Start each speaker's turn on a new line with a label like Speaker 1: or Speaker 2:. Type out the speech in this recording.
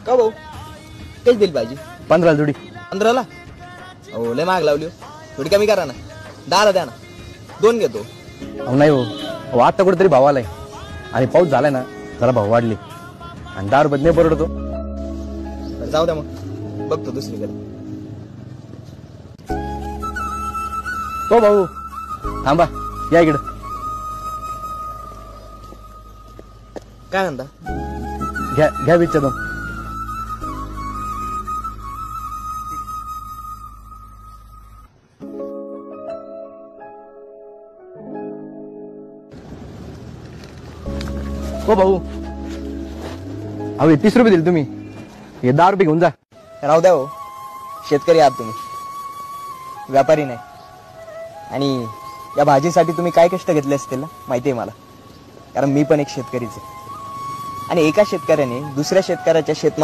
Speaker 1: का भाऊ तेच दिली पाहिजे
Speaker 2: 15 जोडी.
Speaker 1: 15ला? हो लय महाग लावली हो. थोडी कमी करा ना, 10ला द्या ना, 2 घेतो.
Speaker 2: अहो नाही हो, अहो आता कुठेतरी भाव आलाय आणि पाऊस झालाय ना, जरा भाव वाढले आणि 10 रुपयात नाही परवडतो.
Speaker 1: बरं जाऊ द्या मग, बघतो दुसरीकडे.
Speaker 2: हो भाऊ थांबा, या इकडं.
Speaker 1: काय म्हणता?
Speaker 2: घ्या घ्या विचार. हो भाऊ, अहो 30 रुपये दिले तुम्ही, हे 10 रुपये घेऊन जा.
Speaker 1: राहू द्या हो, शेतकरी आहात तुम्ही, व्यापारी नाही. आणि या भाजीसाठी तुम्ही काय कष्ट घेतले असतील ना माहिती आहे मला, कारण मी पण एक शेतकरीच आहे. आणि एका शेतकऱ्याने दुसऱ्या शेतकऱ्याच्या शेत